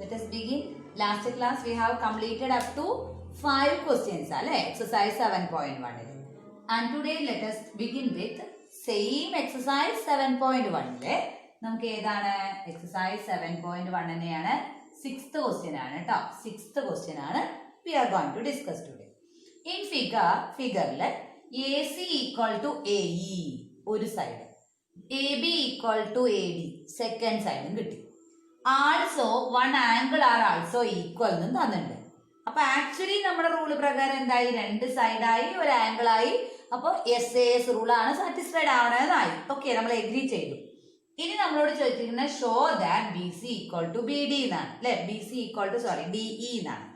Let us begin. Last class we have completed up to 5 questions. Exercise 7.1. And today let us begin with same exercise 7.1. നമുക്ക് ഏതാണ് exercise 7.1 തന്നെയാണ് 6th question ആണ് ട്ടോ 6th question ആണ് we are going to discuss today. In figureൽ AC equal to AE ഒരു side AB equal to AD second സൈഡും കിട്ടി. Also one angle are also equal എന്നും തന്നിട്ടുണ്ട്. അപ്പൊ ആക്ച്വലി നമ്മുടെ റൂള് പ്രകാരം എന്തായി, രണ്ട് സൈഡായി ഒരു ആംഗിൾ ആയി. അപ്പൊ SAS റൂളാണ് സാറ്റിസ്ഫൈഡ് ആവണമെന്നായി. ഓക്കെ, നമ്മൾ എഗ്രി ചെയ്തു. ഇനി നമ്മളോട് ചോദിച്ചിരിക്കുന്നത് show that BC equal to BD എന്നാണ് അല്ലെ, BC ഈക്വൽ ടു DE എന്നാണ്.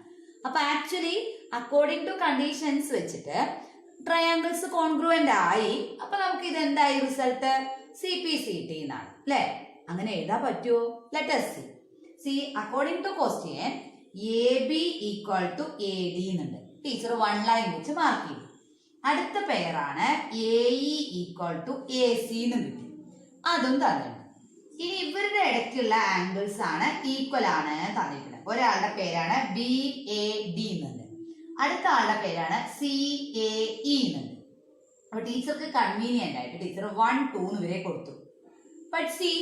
അപ്പൊ ആക്ച്വലി അക്കോർഡിംഗ് ടു കണ്ടീഷൻസ് വെച്ചിട്ട് ട്രയാങ്കിൾസ് കോൺഗ്രുവന്റ് ആയി. അപ്പൊ നമുക്ക് ഇത് എന്തായി റിസൾട്ട് CPCT എന്നാണ് അല്ലെ. അങ്ങനെ എഴുതാൻ പറ്റുമോ? Let us see according to question AB equal to AD എന്നുണ്ട്. ടീച്ചർ 1 ലൈൻ വെച്ച് മാർക്ക് ചെയ്തു. അടുത്ത പെയറാണ് AE ഈക്വൽ ടു AC എന്നും കിട്ടി, അതും തന്നിട്ടുണ്ട്. ഇനി ഇവരുടെ ഇടയ്ക്കുള്ള ആംഗിൾസ് ആണ് ഈക്വൽ ആണ് തന്നിരിക്കുന്നത്. ഒരാളുടെ പേരാണ് BAD എന്നുണ്ട്, അടുത്ത ആളുടെ പേരാണ് CAE എന്നുണ്ട്. അപ്പൊ ടീച്ചർക്ക് കൺവീനിയന്റ് ആയിട്ട് ടീച്ചർ 1, 2 വരെ കൊടുത്തു. ബട്ട് സി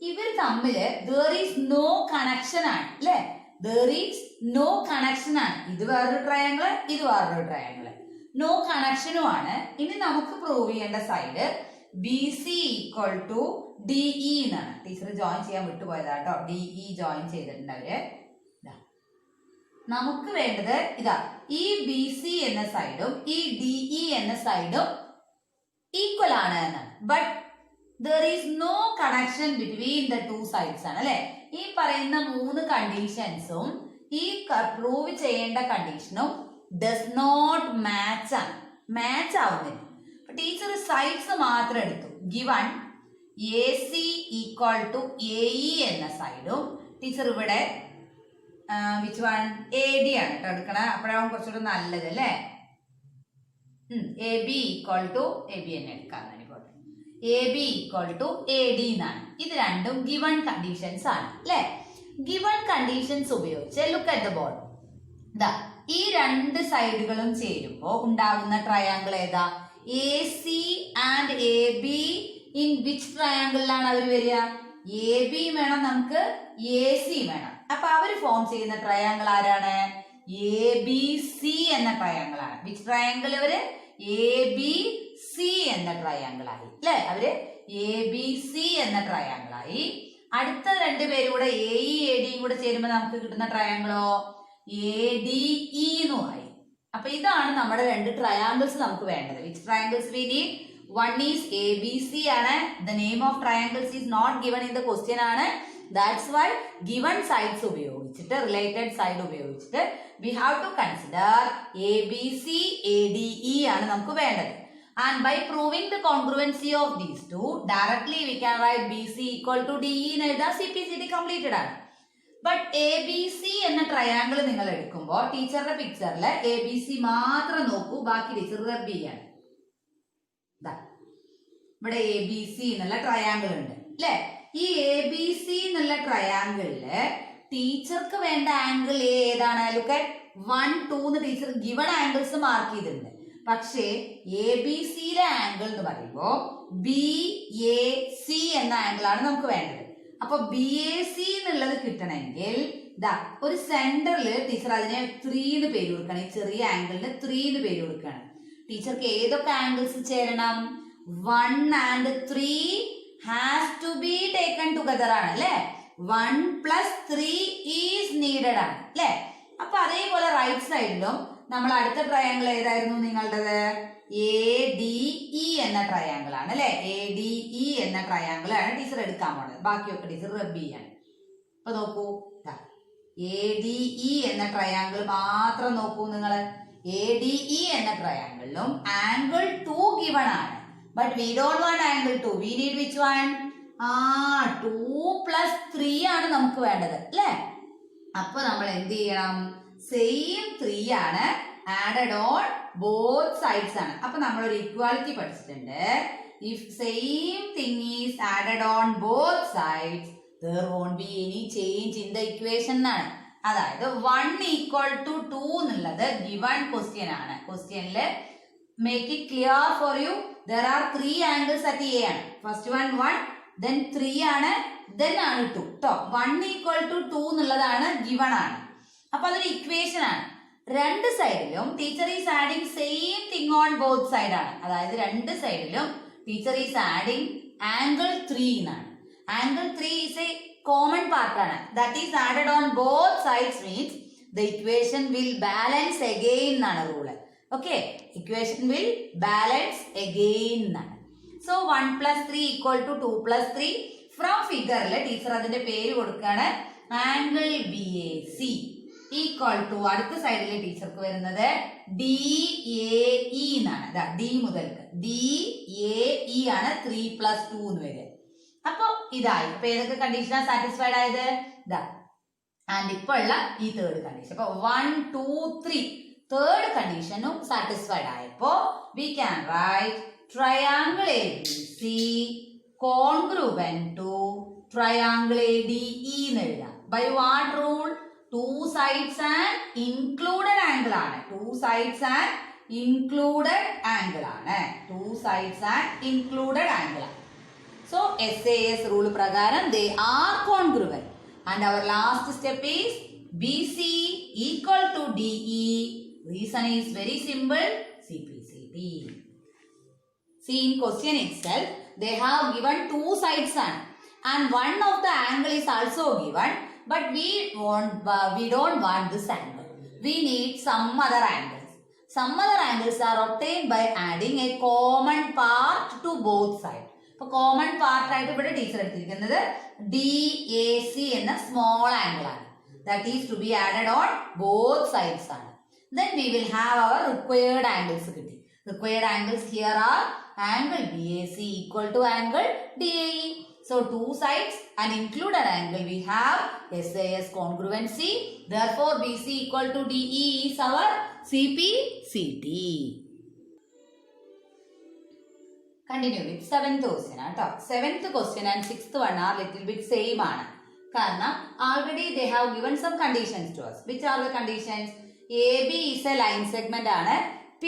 ഇവർ തമ്മില് there is no connection ആണ് അല്ലെ, there is no connection ആണ്. ഇത് വേറൊരു ട്രയാങ്കിള്, ഇത് വേറൊരു ട്രയാങ്കിള്, നോ കണക്ഷനും ആണ്. ഇനി നമുക്ക് പ്രൂവ് ചെയ്യേണ്ട side BC equal to DE എന്നാണ്. ടീച്ചർ ജോയിൻ ചെയ്യാൻ വിട്ടുപോയതാട്ടോ, DE ജോയിൻ ചെയ്തിട്ടുണ്ട് അവര്. നമുക്ക് വേണ്ടത് ഇതാ, ഈ BC എന്ന സൈഡും ഈ DE എന്ന സൈഡും ഈക്വൽ ആണ് എന്നാണ്. But there is no connection between the two sides ആണ് അല്ലെ. ഈ പറയുന്ന 3 കണ്ടീഷൻസും ഈ പ്രൂവ് ചെയ്യേണ്ട കണ്ടീഷനും ഡസ് നോട്ട് മാച്ച് ആണ്, മാച്ച് ആവുന്നില്ല. ടീച്ചർ സൈഡ്സ് മാത്രം എടുത്തു. Given AC equal to AE എന്ന സൈഡും ടീച്ചർ ഇവിടെ വിച്ച് വൺ AD ആണ് കേട്ടോ എടുക്കണേ. അപ്പോഴാവും കുറച്ചുകൂടെ നല്ലത് അല്ലേ. AB ഈക്വൽ ടു AB തന്നെ എടുക്കാം. AB ഈക്വൽ ടു AD എന്നാണ്. ഇത് രണ്ടും ഗിവൺ കണ്ടീഷൻസ് ആണ് അല്ലെ. ഗിവൺ കണ്ടീഷൻസ് ഉപയോഗിച്ച് ലുക്ക് അറ്റ് ദ ബോർഡ്. ഈ രണ്ട് സൈഡുകളും ചേരുമ്പോ ഉണ്ടാകുന്ന ട്രയാങ്കിൾ ഏതാ? AC and AB in which ട്രയാങ്കിളിലാണ് അവർ വരിക? AB വേണം നമുക്ക്, AC വേണം. അപ്പൊ അവര് ഫോം ചെയ്യുന്ന ട്രയാങ്കിൾ ആരാണ്? ABC എന്ന ട്രയാങ്കിൾ ആണ്. Which triangle? അവര് ABC എന്ന ട്രയാങ്കിൾ ആയി അല്ലെ. അവര് ABC എന്ന ട്രയാങ്കിൾ ആയി. അടുത്ത രണ്ടുപേരും കൂടെ AE ADയും കൂടെ ചേരുമ്പോൾ നമുക്ക് കിട്ടുന്ന ട്രയാങ്കിളോ ADE എന്നും ആയി. അപ്പൊ ഇതാണ് നമ്മുടെ രണ്ട് ട്രയാങ്കിൾസ് നമുക്ക് വേണ്ടത്. Which triangles we need? One is ABC ആണ്. The name of triangles is not given in the question ആണ്. ദാറ്റ്സ് വൈ ഗിവൺ സൈഡ്സ് ഉപയോഗിച്ചിട്ട്, റിലേറ്റഡ് സൈഡ് ഉപയോഗിച്ചിട്ട് we have to consider ABC ADE ആണ് നമുക്ക് വേണ്ടത്. And by proving the congruency of these two, directly we can write BC equal to DE എന്ന് എഴുതാം. CPCT completed ആണ്. But ABC എന്ന triangle നിങ്ങൾ എടുക്കുമ്പോൾ ടീച്ചറുടെ പിക്ചറിൽ ABC മാത്രം നോക്കൂ, ബാക്കി ടീച്ചർ റബ്ബ് ചെയ്യാണ്. ഇവിടെ ABC എന്നുള്ള ട്രയാങ്കിൾ ഉണ്ട് അല്ലെ. ഈ ABC എന്നുള്ള ട്രയാങ്കിളില് ടീച്ചർക്ക് വേണ്ട ആംഗിൾ ഏതാണ്? ലുക്ക് അറ്റ് 1, 2 എന്ന് ടീച്ചർ ഗിവൺ ആംഗിൾസ് മാർക്ക് ചെയ്തിട്ടുണ്ട്. പക്ഷേ ABCയിലെ ആംഗിൾ എന്ന് പറയുമ്പോ BAC എന്ന ആംഗിൾ ആണ് നമുക്ക് വേണ്ടത്. അപ്പൊ BAC എന്നുള്ളത് കിട്ടണമെങ്കിൽ ഒരു സെന്ററിൽ ടീച്ചർ അതിനെ 3 എന്ന് പേര് കൊടുക്കണം. ഈ ചെറിയ ആംഗിളിന് 3 എന്ന് പേര് കൊടുക്കണം. ടീച്ചർക്ക് ഏതൊക്കെ ആംഗിൾസ് ചേരണം? 1 and 3 has to be taken together ആണ് അല്ലെ. 1 plus 3 is needed ആണ് അല്ലെ. അപ്പൊ അതേപോലെ റൈറ്റ് സൈഡിലും നമ്മൾ അടുത്ത ട്രയാങ്കിൾ ഏതായിരുന്നു നിങ്ങളുടേത്? ADE എന്ന ട്രയാങ്കിൾ ആണ് അല്ലെ. ADE എന്ന ട്രയാങ്കിൾ ആണ് ടീച്ചർ എടുക്കാൻ പോണത്. ബാക്കിയൊക്കെ ടീച്ചർ റബ്ബ് ചെയ്യാണ്. അപ്പൊ നോക്കൂ, ADE എന്ന ട്രയാങ്കിൾ മാത്രം നോക്കൂ നിങ്ങൾ. ADE എന്ന ട്രയാങ്കിളിലും ആംഗിൾ 2 ഗിവൺ ആണ്. But we don't want angle 2. We need which one? 2 plus 3 ആണ് നമുക്ക് വേണ്ടത് അല്ലെ. അപ്പൊ നമ്മൾ എന്ത് ചെയ്യണം? സെയിം 3 ആണ് ആഡഡ് ഓൺ ബോത്ത് സൈഡ്സ് ആണ്. അപ്പൊ നമ്മൾ ഒരു ഇക്വാലിറ്റി പഠിച്ചിട്ടുണ്ട്. If same thing is added on both sides there won't be any change in the equation എന്നാണ്. അതായത് 1 equal to 2 എന്നുള്ളത് given question ആണ്. ക്വസ്റ്റ്യനില് make it clear for you, there are 3 angles at A ആണ്. first one 1, then 3 ആണ്, then ആണ് 2 ട്ടോ. 1 equal to 2 എന്നുള്ളതാണ് given ആണ്. അപ്പൊ അതൊരു ഇക്വേഷൻ ആണ്. രണ്ട് സൈഡിലും teacher is adding same thing on both side ആണ്. അതായത് രണ്ട് സൈഡിലും ടീച്ചർ ഈസ് ആഡിങ് ആംഗിൾ 3 എന്നാണ്. Angle 3 is a common part ആണ്. That is added on both sides means the equation will balance again എന്നാണ് rule. Okay, equation will balance again എന്നാണ്. So 1 + 3 = 2 + 3. From ഫിഗറിൽ teacher അതിന്റെ പേര് കൊടുക്കുകയാണ് ആംഗിൾ BAC ഈക്വൽ ടു അടുത്ത സൈഡിലെ ടീച്ചർക്ക് വരുന്നത് DAE എന്നാണ്. ഡി മുതൽക്ക് DAE ആണ് 3 + 2 എന്ന് വരിക. അപ്പൊ ഇതായി. അപ്പൊ ഏതൊക്കെ കണ്ടീഷനാണ് സാറ്റിസ്ഫൈഡ് ആയത്? ആൻഡ് ഇപ്പൊ ഉള്ള ഈ തേർഡ് കണ്ടീഷൻ. അപ്പൊ 1 2 3 തേർഡ് കണ്ടീഷനും സാറ്റിസ്ഫൈഡ് ആയപ്പോ we can write triangle ABC congruent to triangle ADE എന്ന് എഴുതാം. By what rule? 2 sides and included angle ആണ്. 2 sides and included angle ആണ്. 2 sides and included angle ആണ്. So SAS rule prakaram they are congruent. And our last step is BC equal to DE. Reason is very simple. CPCT. See, in question itself they have given 2 sides and one of the angle is also given. But we don't want this angle. We need some other angles. Some other angles are obtained by adding a common part to both sides. So common part ആയിട്ട് ഇവിടെ teacher എടുത്തിരിക്കുന്നത് DAC എന്ന small angle ആണ്. That is to be added on both sides ആണ്. Then we will have our required angles കിട്ടി. Required angles here are angle BAC equal to angle DAE. So 2 sides and included angle we have SAS congruency. Therefore BC equal to DE is our CPCT. Continue with 7th question. 7th question and 6th one are little bit same ആണ്. കാരണം already they have given some conditions to us. Which are the conditions? AB is a line segment ആണ്. P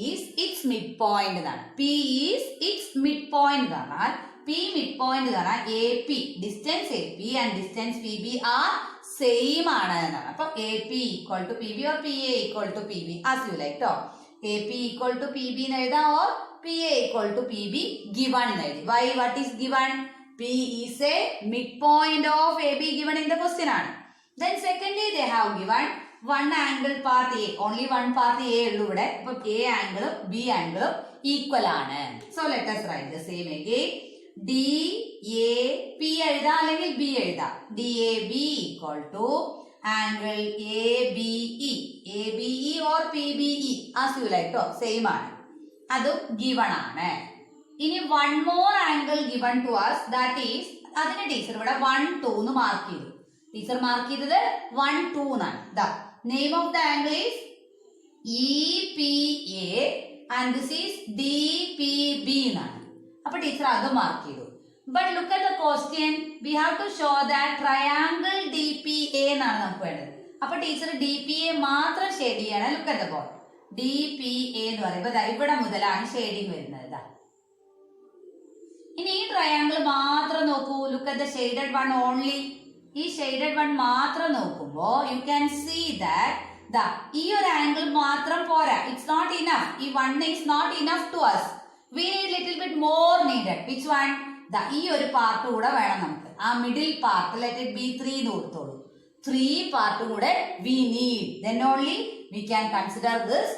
is its midpoint എന്നാണ്. P is its midpoint എന്നാണ്. P midpoint ആണ്. AP distance AP and distance PB are same ആണ് എന്നാണ്. അപ്പൊ AP equal to PB or PA equal to PB as you like ട്ടോ. AP equal to PB എന്ന് എഴുതാം or PA equal to PB given എന്ന് എഴുതി. Why? What is given? P is a midpoint of AB given in the question ആണ്. Then secondly they have given one angle part A. Only one part A ഉള്ളൂ ഇവിടെ. അപ്പൊ A angle B angle equal ആണ്. So let us write the same again. DAP എഴുതാം അല്ലെങ്കിൽ B എഴുതാം. DAB equal to angle ABE. ABE or PBE as you like ട്ടോ. Same ആണ്. അതും given ആണ്. ഇനി one more angle given to us, that is അതിന്റെ ടീച്ചർ ഇവിടെ 1 2 എന്ന് മാർക്ക് ചെയ്തു. ടീച്ചർ മാർക്ക് ചെയ്തത് 1 2 എന്നാണ്. ദാ name of the angle is EPA and this is DPB എന്നാണ്. അപ്പൊ ടീച്ചർ അത് മാർക്ക് ചെയ്തു. But look at the question. We have to show that triangle DPA എന്നാണ് നമുക്ക് വേണ്ടത്. അപ്പൊ ടീച്ചർ DPA മാത്രം ഷെയ്ഡ് ചെയ്യാണ്. Look at the board. DPA എന്ന് പറയുമ്പോൾ ഇവിടെ മുതലാണ് ഷെയ്ഡിങ് വരുന്നത്. ഇനി ഈ ട്രയാങ്കിൾ മാത്രം നോക്കൂ. Look at the shaded one only. ഈ ഷെയ്ഡഡ് വൺ മാത്രം നോക്കുമ്പോ യു ക്യാൻ സീ ദാറ്റ് ഈ ഒരു ആംഗിൾ മാത്രം പോരാ. It's not enough. ഈ 1 is not enough to us. We need little bit more needed. Which one? ഈ ഒരു പാർട്ട് കൂടെ വേണം നമുക്ക്. ആ middle part let it be 3 എന്ന് കൊടുത്തോളൂ. 3 പാർട്ട് കൂടെ we need. Then only we can consider this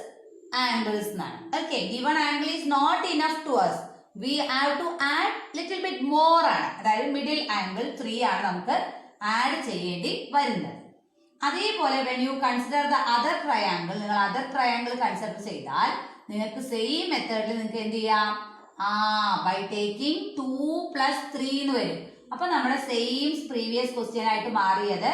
angles എന്നാണ്. ഓക്കെ, given angle is not enough to us. We have to add little bit more ആണ്. അതായത് മിഡിൽ ആംഗിൾ 3 ആണ് നമുക്ക് add ചെയ്യേണ്ടി വരുന്നത്. അതേപോലെ when you consider the other triangle, നിങ്ങൾ അതർ ട്രയാങ്കിൾ കൺസിഡർ ചെയ്താൽ നിങ്ങൾക്ക് സെയിം മെത്തേഡിൽ നിങ്ങൾക്ക് എന്ത് ചെയ്യാം? ബൈ ടേക്കിംഗ് 2 + 3 എന്ന് വരും. അപ്പൊ നമ്മുടെ സെയിം പ്രീവിയസ് ക്വസ്റ്റ്യൻ ആയിട്ട് മാറിയത്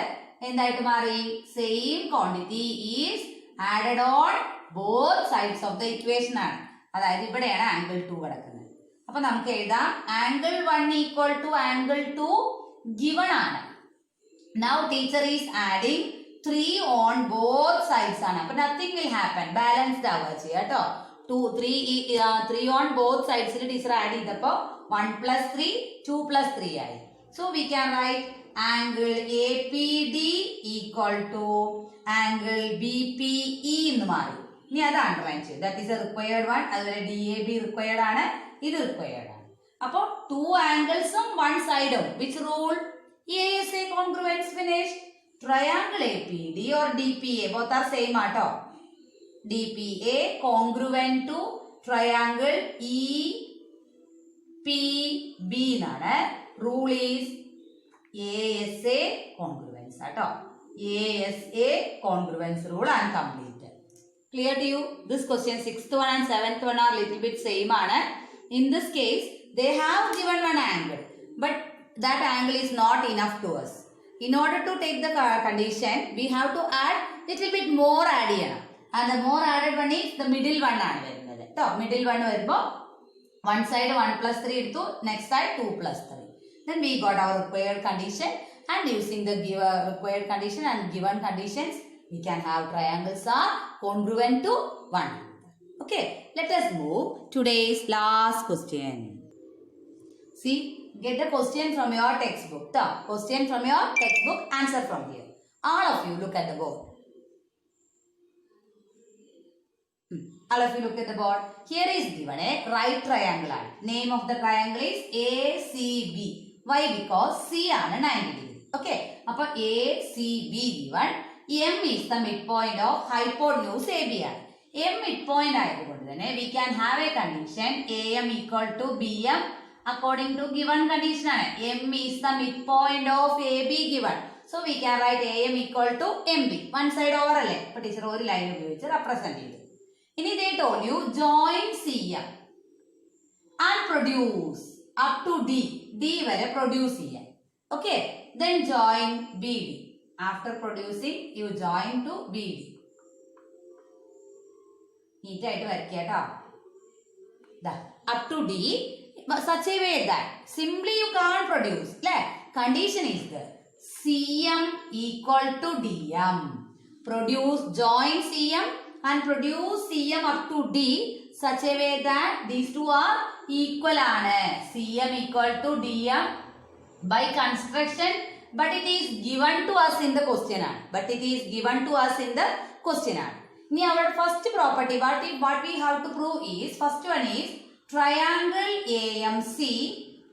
എന്തായിട്ട് മാറി? Same quantity is added on both sides of the equation ആണ്. അതായത് ഇവിടെയാണ് ആംഗിൾ 2 കിടക്കുന്നത്. അപ്പൊ നമുക്ക് എഴുതാം angle 1 equal to angle 2 given ആണ്. Now teacher is adding 3 on both sides ആണ്. അപ്പോൾ nothing will happen. Balanced ആവുക ചെയ്യുക കേട്ടോ. 3 on both sides teacher add ചെയ്തപ്പോൾ 1 plus 3 2 plus 3 ആയി. So we can write angle APD equal to angle BPE എന്ന് മാറി. ഇനി അത് അണ്ടർലൈൻ ചെയ്യും. That is A required one. അതുപോലെ DAB റിക്വയർഡ് ആണ്, ഇത് റിക്വയർഡ് ആണ്. അപ്പോൾ 2 ആംഗിൾസും 1 സൈഡും. Which rule? ASA congruence finish. Triangle APD or DPA both are same ആട്ടോ. DPA congruent to triangle EPB എന്നാണ്. Rule is ASA congruence ആട്ടോ. ASA congruence rule and completed. Clear to you? This question 6th one and 7th one are little bit same ആണ്. In this case they have given one angle, but that angle is not enough to us. In order to take the condition, we have to add little bit more add ചെയ്യണം. And the more added one is the middle one ആണ് വരുന്നത് കേട്ടോ. Middle one വരുമ്പോൾ one side 1 plus 3 എടുത്തു, next side 2 plus 3. Then we got our required condition, and using the required condition and given conditions, we can have triangles are congruent to one. Okay, let us move today's last question. See, get the question from your textbook. The question from your textbook, answer from here. All of you look at the board. All of you look at the board. Here is given a right triangle. Name of the triangle is ACB. Why? Because C ആണ് 90 degree. Okay. അപ്പോൾ ACB given. M is the midpoint of hypotenuse AB. M midpoint ആയതുകൊണ്ട് തന്നെ we can have a condition AM equal to BM according to given condition ആണ്. M is the midpoint of AB given. So we can write AM equal to MB. One side over അല്ലേ. അപ്പോൾ teacher ഒരു line ഉപയോഗിച്ച് represent ചെയ്തു. ഇനി they told you join CM and produce up to D. D വരെ produce ചെയ്യാം. Okay. Then join BD. After producing, you join to BD. Neat ആയിട്ട് വരയ്ക്കുക കേട്ടോ. Up to D. Such a way that simply you can't produce. Condition is there. CM equal to DM. Produce join CM and produce CM up to D such a way that these two are equal ആണ്. CM equal to DM by construction, but it is given to us in the question ആണ്. But it is given to us in the question ആണ്. ഇനി our first property what we have to prove is, first one is triangle AMC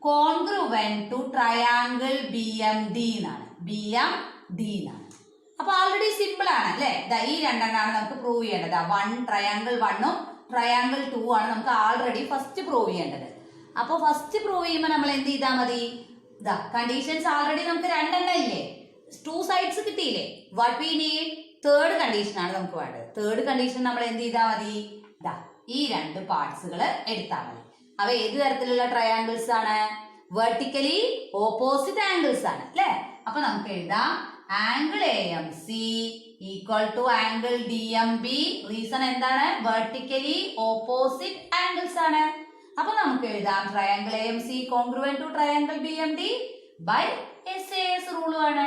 congruent to triangle BMD എന്നാണ്. BMD എന്നാണ്. അപ്പോൾ already simple ആണ് അല്ലേ. ഈ രണ്ടെണ്ണമാണ് നമുക്ക് പ്രൂവ് ചെയ്യേണ്ടത്. 1 ട്രയാങ്കിൾ 1ഉം ട്രയാങ്കിൾ 2 ആണ് നമുക്ക് ആൾറെഡി ഫസ്റ്റ് പ്രൂവ് ചെയ്യേണ്ടത്. അപ്പോൾ ഫസ്റ്റ് പ്രൂവ് ചെയ്യുമ്പോൾ നമ്മൾ എന്ത് ചെയ്താൽ മതി? കണ്ടീഷൻസ് ആൾറെഡി നമുക്ക് രണ്ടെണ്ണം ഇല്ലേ, 2 സൈഡ്സ് കിട്ടിയില്ലേ. What we need third condition ആണ് നമുക്ക് വേണ്ടത്. തേർഡ് കണ്ടീഷൻ നമ്മൾ എന്ത് ചെയ്താൽ മതി? ഈ 2 പാർട്സുകൾ എടുത്താൽ മതി. അവ ഏത് തരത്തിലുള്ള ട്രയാങ്കിൾസ് ആണ്? വെർട്ടിക്കലി ഓപ്പോസിറ്റ് ആംഗിൾസ് ആണ് അല്ലേ. അപ്പൊ നമുക്ക് എഴുതാം angle AMC equal to angle DMB. Reason എന്താണ്? വെർട്ടിക്കലി ഓപ്പോസിറ്റ് ആംഗിൾസ് ആണ്. അപ്പൊ നമുക്ക് എഴുതാം triangle AMC congruent to triangle BMD by SAS rule ആണ്.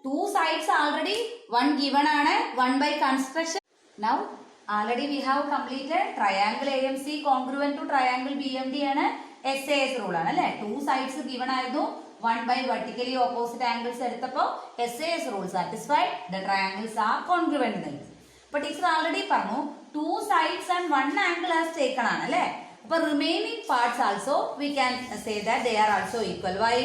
2 സൈഡ്സ് ആൾറെഡി 1 given ആണ്, 1 by construction. Now already we have completed triangle AMC congruent to triangle BMD ആണ്, SAS rule ആണ് അല്ലേ. 2 സൈഡ്സ് given ആയിരുന്നു, 1 by vertically opposite angles എടുത്തപ്പോൾ SAS rule satisfied, the triangles are congruent. But teacher already പറഞ്ഞു 2 sides and 1 angle has taken ആണ് അല്ലേ. അപ്പോൾ remaining parts also we can say that they are also equal. Why?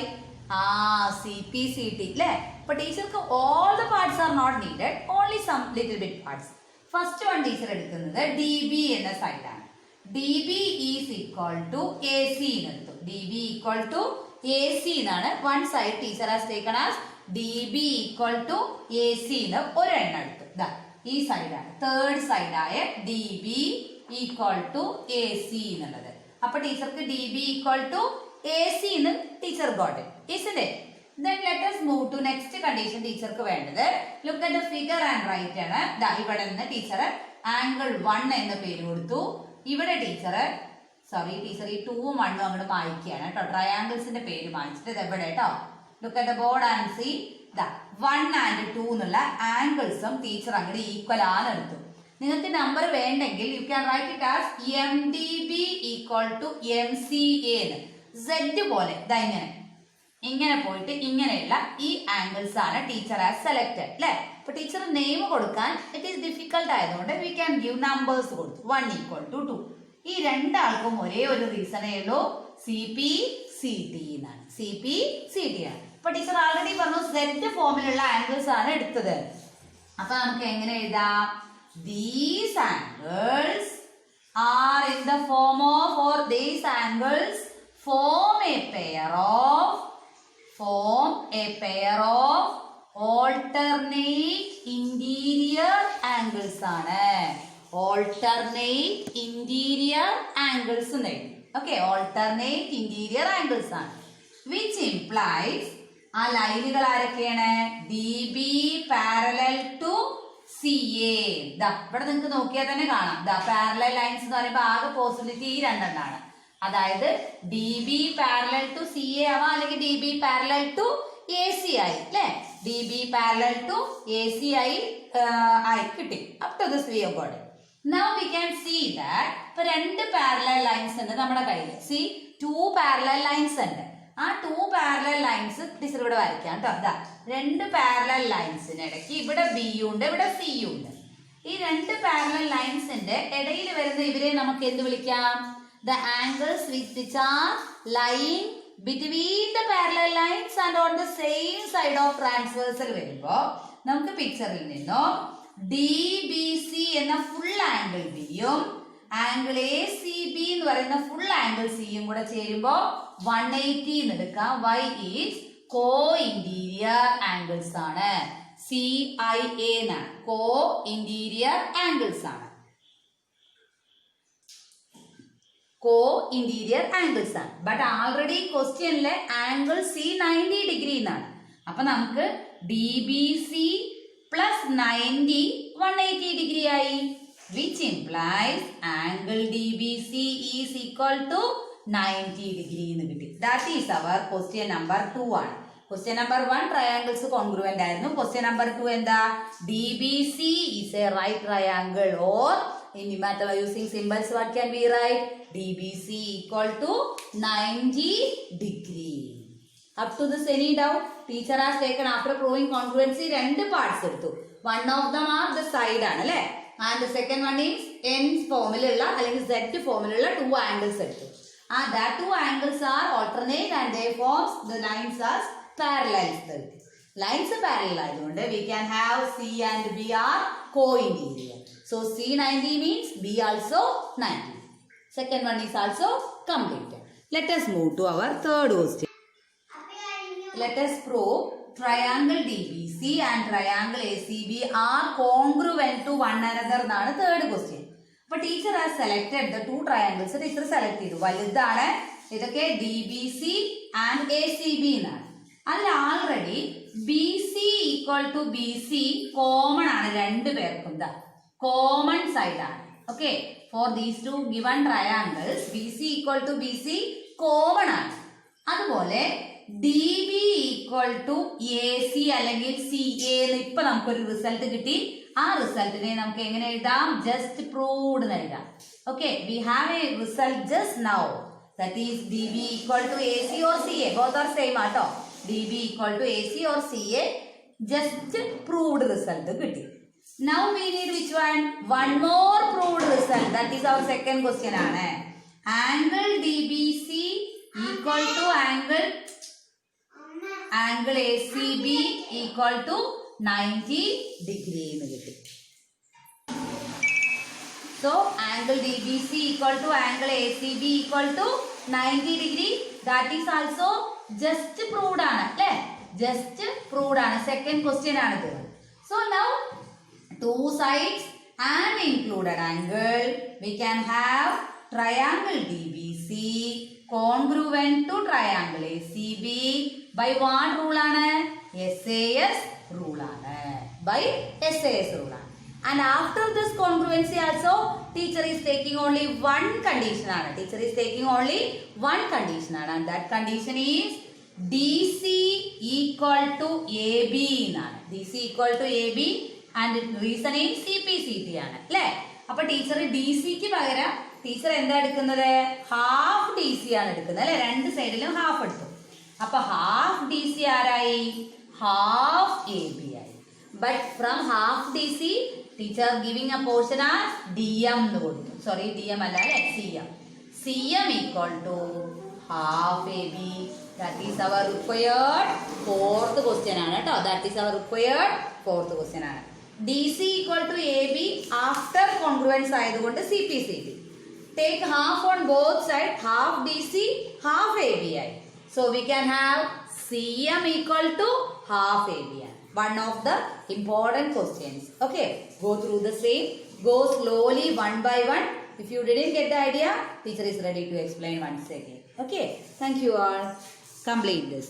CP CT അല്ലേ. അപ്പോൾ ടീച്ചർക്ക് all the parts are not needed, only some little bit parts. First one teacher എടുക്കുന്നത് DB എന്ന സൈഡാണ്. DB is equal to AC എന്നെടുത്തു. DB equal to AC എന്നാണ്. One side teacher has taken as DB equal to AC എന്ന് ഒരെണ്ണം എടുത്തു. ഈ സൈഡാണ് third സൈഡായ DB equal to AC എന്നുള്ളത്. അപ്പൊ ടീച്ചർക്ക് DB equal to AC എന്ന് teacher got it, isn't it? Then let us move to next condition ടീച്ചർക്ക് വേണ്ടത്. Look at the figure and write ആണ്. ഇവിടെ നിന്ന് ടീച്ചർ ആംഗിൾ 1 എന്ന പേര് കൊടുത്തു. ഇവിടെ ടീച്ചർ ഈ 2ഉം 1ഉം അങ്ങോട്ട് മായ്ക്കുകയാണ് കേട്ടോ. ട്രയാങ്കിൾസിന്റെ പേര് മായ്ച്ചിട്ട് ഇത് എവിടെ കേട്ടോ Look at the board and see the 1 and 2 എന്നുള്ള ആംഗിൾസും ടീച്ചർ അങ്ങനെ ഈക്വൽ ആണ് എടുത്തു. നിങ്ങൾക്ക് നമ്പർ വേണ്ടെങ്കിൽ you can write it as MDB equal to MCA എന്ന്. Z പോലെ ഇതാ ഇങ്ങനെ പോയിട്ട് ഇങ്ങനെയുള്ള ഈ ആംഗിൾസ് ആണ് ടീച്ചർ ഹാസ് സെലക്ടഡ് അല്ലെ. അപ്പൊ ടീച്ചർ നെയിം കൊടുക്കാൻ ഇറ്റ് ഈസ് ഡിഫിക്കൽട്ട് ആയതുകൊണ്ട് വി ക്യാൻ ഗിവ് നമ്പേഴ്സ് കൊടുത്തു. 1 ഈക്വൽ ടു 2. ഈ രണ്ടാൾക്കും ഒരേ ഒരു റീസണേ ഉള്ളൂ, CPCT എന്നാണ്. CPCT ആണ്. അപ്പൊ ടീച്ചർ ആൾറെഡി പറഞ്ഞു Z ഫോമിലുള്ള ആംഗിൾസ് ആണ് എടുത്തത്. അപ്പൊ നമുക്ക് എങ്ങനെ എഴുതാം? These angles are in the form of, or these angles form a pair of alternate interior angles ആണ്. Alternate interior angles എന്ന് എഴുതി. Okay, alternate interior angles ആണ്. Which implies ആ ലൈനുകൾ ആരൊക്കെയാണ്? DB parallel to CA. ഇവിടെ നിങ്ങൾക്ക് നോക്കിയാൽ തന്നെ കാണാം. പാരലൽ ലൈൻസ് എന്ന് പറയുമ്പോൾ ആകെ പോസിബിലിറ്റി ഈ രണ്ടെണ്ണാണ്. അതായത് DB പാരലൽ ടു CA ആവാം, അല്ലെങ്കിൽ DB പാരലൽ ടു AC ആയി അല്ലെ. DB പാരലൽ ടു AC ആയി കിട്ടി. Up to this we have got. Now we can see that ഇപ്പൊ രണ്ട് പാരലൽ ലൈൻസ് ഉണ്ട് നമ്മുടെ കയ്യിൽ. See, 2 പാരലൽ ലൈൻസ് ഉണ്ട്. ആ 2 പാരലൽ ലൈൻസ് ടീച്ചർ ഇവിടെ വരയ്ക്കാം കേട്ടോ. രണ്ട് പാരലൽ ലൈൻസിന് ഇടയ്ക്ക് ഇവിടെ B ഉണ്ട്, ഇവിടെ C ഉണ്ട്. ഈ രണ്ട് പാരലൽ ലൈൻസിന്റെ ഇടയിൽ വരുന്ന ഇവരെ നമുക്ക് എന്ത് വിളിക്കാം? The angles which are lying between the parallel lines and on the same side of transversal വരുമ്പോ നമുക്ക് പിക്ചറിൽ നിന്നോ DBC എന്ന ഫുൾ ആംഗിൾ ബിയും ആംഗിൾ ACB എന്ന് പറയുന്ന ഫുൾ ആംഗിൾ സിയും കൂടെ ചേരുമ്പോ 180 എന്ന് എടുക്കാം. Why is co interior angles ആണ്. CIA എന്നാണ്. കോ ഇന്റീരിയർ ആംഗിൾസ് ആണ്. കോ ഇന്റീരിയർ ആംഗിൾസ് ആണ്. ബട്ട് ആൾറെഡി ക്വസ്റ്റ്യനിലെ ആംഗിൾ C 90 ഡിഗ്രി എന്നാണ്. അപ്പൊ നമുക്ക് DBC പ്ലസ് 90 180 ഡിഗ്രി ആയി. Which implies angle DBC is equal to 90 degree എന്ന് കിട്ടി. That is our question number 2 ആണ്. Question number 1 triangles congruent ആയിരുന്നു. Question number 2 എന്താ? DBC is a right triangle, or in mathematics using symbols what can we write? DBC equal to 90 degree. Up to this any doubt? Teacher has taken after proving congruency രണ്ട് parts എടുത്തു. One of them are the side ആണ് അല്ലേ. And the second one is N ഫോമിലുള്ള അല്ലെങ്കിൽ Z ഫോമിലുള്ള 2 angles എടുത്തു. And that 2 angles are alternate and they form the lines as parallels. Lines parallel ആയതുകൊണ്ട് we can have C and B are co-interior. So C 90 means B also 90. Second one is also completed. Let us move to our third question. Let us prove triangle DBC and triangle ACB are congruent to one another എന്നാണ് third question. അപ്പോൾ teacher has selected the 2 triangles. Teacher select ചെയ്തു. വലുതാണ് ഇതൊക്കെ DBC and ACB എന്നാണ്. അതിൽ already BC equal to BC common ആണ് രണ്ടു പേർക്കും. കോമൺ സൈഡ് ആണ്. Okay, for these 2 given triangles BC equal to BC common ആണ്. അതുപോലെ DB ഈക്വൽ ടു AC അല്ലെങ്കിൽ CA എന്ന് ഇപ്പൊ നമുക്കൊരു റിസൾട്ട് കിട്ടി. ആ റിസൾട്ടിനെ നമുക്ക് എങ്ങനെ എഴുതാം? ജസ്റ്റ് പ്രൂവ്ഡ് എന്ന് എഴുതാം. Okay, we have a result just now, that is DB equal to AC or CA. Both are same ആട്ടോ. DB equal to AC or CA, just proved result കിട്ടി. Now we need which one? One more proved result. That is our second question ആണ്. Angle DBC equal to angle ACB equal to 90 degree എന്ന് കിട്ടി. So angle DBC equal to angle ACB equal to 90 degree. That is also just proved ആണ് അല്ലേ? Just proved ആണ്. Second question ആണിത്. So now 2 sides and included angle, we can have triangle DBC congruent to triangle ACB by what rule ആണ്? SAS rule ആണ്. By SAS rule ആണ്. And after this congruency also, teacher is taking only one condition ആണ്. Teacher is taking only one condition ആണ്. And that condition is DC equal to AB എന്നാണ്. DC equal to AB and reason is CPCT ആണ് അല്ലേ? അപ്പൊ teacher DCക്ക് പകരം teacher എന്താ എടുക്കുന്നത്? Half DC ആണ് എടുക്കുന്നത് അല്ലെ? രണ്ട് സൈഡിലും ഹാഫ് എടുത്തു. അപ്പൊ ഹാഫ് DC ആരായി? ഹാഫ് AB ആയി. But from half DC teacher giving A portion as DM എന്ന് കൊടുത്തു. സോറി DM അല്ല അല്ലെ? CM equal to half AB. That is our required fourth question ആണ് കേട്ടോ. That is our required fourth question ആണ്. DC equal to AB after congruence ആയതുകൊണ്ട് CPCT. Take half on both sides, half DC, half AB ആയി. So we can have CM equal to half AB. One of the important questions. Okay, go through the same. Go slowly one by one. If you didn't get the idea, teacher is ready to explain once again. Okay, thank you all. Complete this.